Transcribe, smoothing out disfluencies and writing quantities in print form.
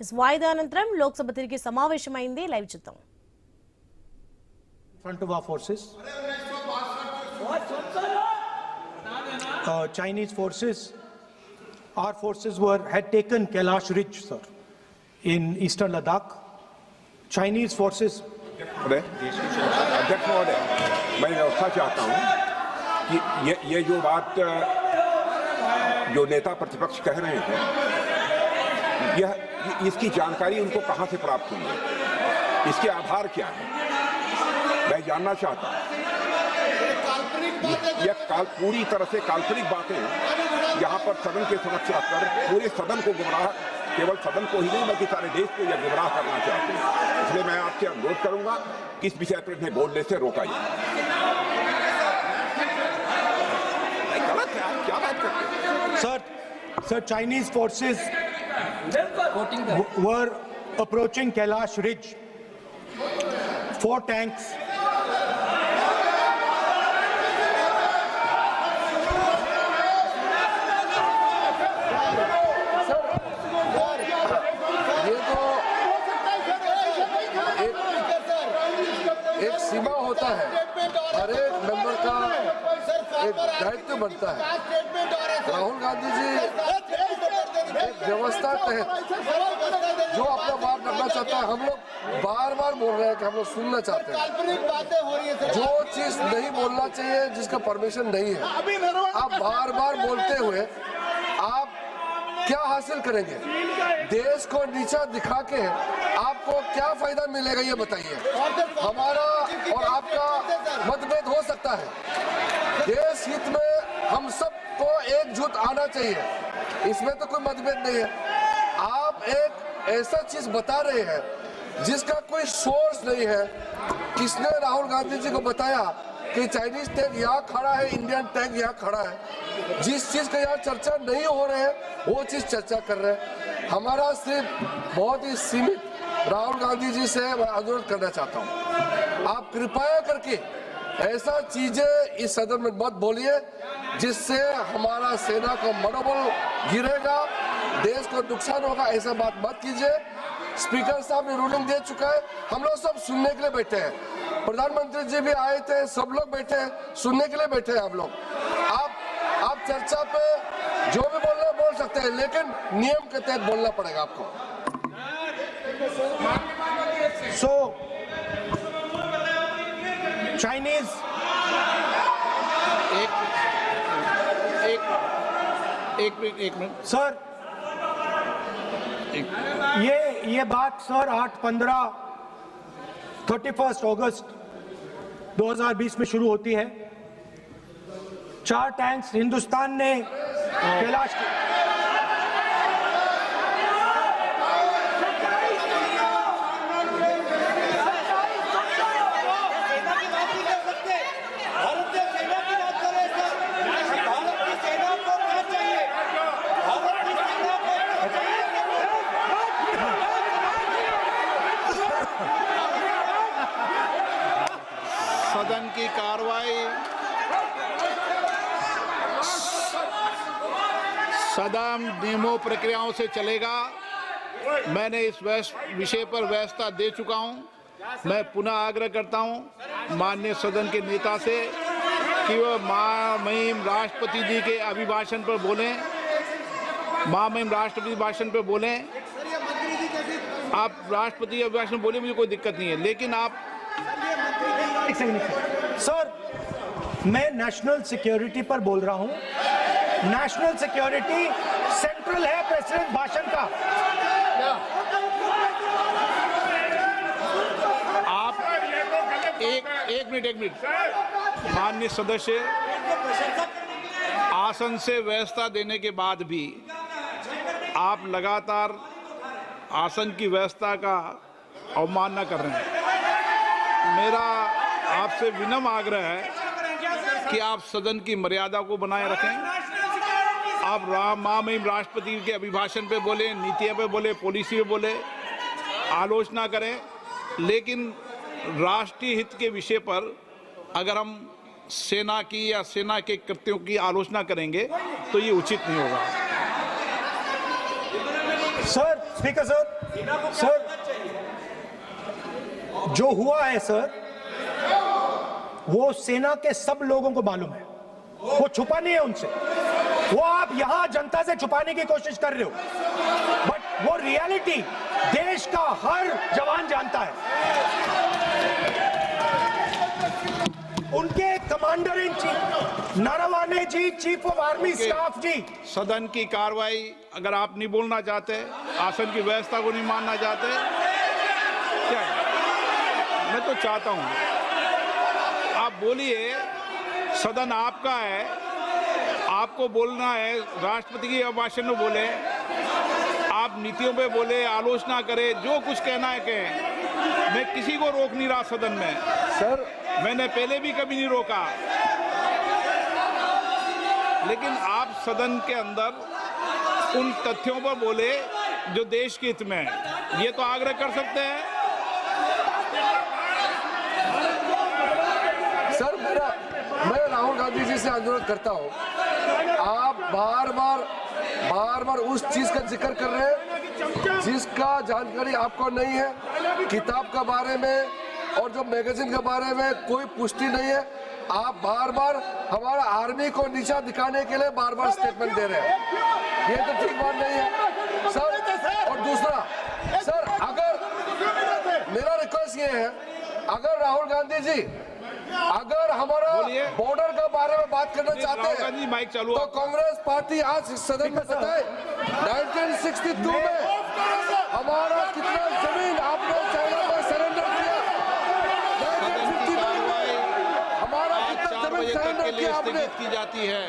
इस వాయిదా అనంతరం లోక్సభ తిరిగి సమావేశమైంది. లైవ్ చూద్దాం. Front of our forces, Chinese forces, our forces had taken Kailash Ridge, sir, in eastern Ladakh. Chinese forces. अध्यक्ष महोदय, मैं व्यवस्था चाहता हूं कि ये जो बात जो नेता प्रतिपक्ष कह रहे हैं, इसकी जानकारी उनको कहां से प्राप्त हुई है, इसके आधार क्या है, मैं जानना चाहता हूं। यह पूरी तरह से काल्पनिक बातें यहाँ पर सदन के समक्ष रखकर पूरे सदन को गुमराह, केवल सदन को ही नहीं बल्कि सारे देश को यह गुमराह करना चाहते हैं। इसलिए मैं आपसे अनुरोध करूंगा कि इस विषय पर इन्हें बोलने से रोका जाए। गलत है, आप क्या बात करते हैं? Sir, Chinese forces were approaching Kailash Ridge. 4 tanks. एक सीमा होता है, हर एक मेंबर का एक दायित्व बनता है। राहुल गांधी जी एक व्यवस्था तहत जो अपना बात रखना चाहता है, हम लोग बार बार बोल रहे हैं कि हम लोग सुनना चाहते हैं। जो चीज नहीं बोलना चाहिए, जिसका परमिशन नहीं है, आप बार बार बोलते हुए आप क्या हासिल करेंगे? देश को नीचा दिखा के आपको क्या फायदा मिलेगा, ये बताइए। हमारा और आपका मतभेद हो सकता है, देश हित में हम सबको एकजुट आना चाहिए, इसमें तो कोई मतभेद नहीं है। आप एक ऐसा चीज बता रहे हैं जिसका कोई सोर्स नहीं है। किसने राहुल गांधी जी को बताया कि चाइनीज टैंक यहाँ खड़ा है, इंडियन टैंक यहाँ खड़ा है? जिस चीज का यहाँ चर्चा नहीं हो रहे है वो चीज चर्चा कर रहे हैं। हमारा सिर्फ बहुत ही सीमित राहुल गांधी जी से मैं अनुरोध करना चाहता हूँ, आप कृपया करके ऐसा चीजें इस सदन में मत बोलिए जिससे हमारा सेना का मनोबल गिरेगा, देश को नुकसान होगा। ऐसा बात मत कीजिए। स्पीकर साहब ने रूलिंग दे चुका है, हम लोग सब सुनने के लिए बैठे हैं। प्रधानमंत्री जी भी आए थे, सब लोग बैठे हैं, सुनने के लिए बैठे हैं। हम लोग आप चर्चा पे जो भी बोलना बोल सकते हैं, लेकिन नियम के तहत बोलना पड़ेगा आपको। So, Chinese एक मिनट सर, ये बात सर 31 अगस्त 2020 में शुरू होती है। 4 टैंक्स हिंदुस्तान ने कैलाश सदन की कार्रवाई सदन नियमों प्रक्रियाओं से चलेगा। मैंने इस विषय पर व्यवस्था दे चुका हूं। मैं पुनः आग्रह करता हूं माननीय सदन के नेता से कि वह महामहिम राष्ट्रपति जी के अभिभाषण पर बोलें, महामहिम राष्ट्रपति भाषण पर बोलें। आप राष्ट्रपति अभिभाषण बोले, मुझे कोई दिक्कत नहीं है, लेकिन आप सर, मैं नेशनल सिक्योरिटी पर बोल रहा हूं। नेशनल सिक्योरिटी सेंट्रल है प्रेसिडेंट भाषण का। आप एक मिनट माननीय सदस्य, आसन से व्यवस्था देने के बाद भी आप लगातार आसन की व्यवस्था का अवमानना कर रहे हैं। मेरा आपसे विनम्र आग्रह है कि आप सदन की मर्यादा को बनाए रखें। आप महामहिम राष्ट्रपति के अभिभाषण पे बोले, नीतियों पे बोले, पॉलिसी पे बोले, आलोचना करें, लेकिन राष्ट्रीय हित के विषय पर अगर हम सेना की या सेना के कृत्यों की आलोचना करेंगे तो ये उचित नहीं होगा। सर स्पीकर सर, जो हुआ है सर, वो सेना के सब लोगों को मालूम है, वो छुपा नहीं है उनसे, वो आप यहां जनता से छुपाने की कोशिश कर रहे हो, बट वो रियलिटी देश का हर जवान जानता है। उनके commander in chief Naravane ji, chief of army staff ji. सदन की कार्रवाई अगर आप नहीं बोलना चाहते, आसन की व्यवस्था को नहीं मानना चाहते, क्या है? मैं तो चाहता हूं आप बोलिए, सदन आपका है, आपको बोलना है, राष्ट्रपति की अभिभाषण में बोले, आप नीतियों पे बोले, आलोचना करें, जो कुछ कहना है कहें, मैं किसी को रोक नहीं रहा सदन में सर, मैंने पहले भी कभी नहीं रोका, लेकिन आप सदन के अंदर उन तथ्यों पर बोले जो देश के हित में है, ये तो आग्रह कर सकते हैं। सर, मैं राहुल गांधी जी से अनुरोध करता हूं, आप बार बार उस चीज का जिक्र कर रहे हैं जिसका जानकारी आपको नहीं है। किताब के बारे में और जो मैगजीन के बारे में कोई पुष्टि नहीं है। आप बार बार हमारा आर्मी को नीचा दिखाने के लिए बार बार स्टेटमेंट दे रहे हैं, ये तो ठीक बात नहीं है सर। और दूसरा सर, अगर मेरा रिक्वेस्ट ये है, अगर राहुल गांधी जी अगर हमारा बॉर्डर के बारे में बात करना चाहते हैं तो कांग्रेस पार्टी आज सदन में बताए 1962 में हमारा कितना जमीन आपने चाइना को सरेंडर किया, 1959 में हमारा कितना जमीन सरेंडर किया आपने की जाती है।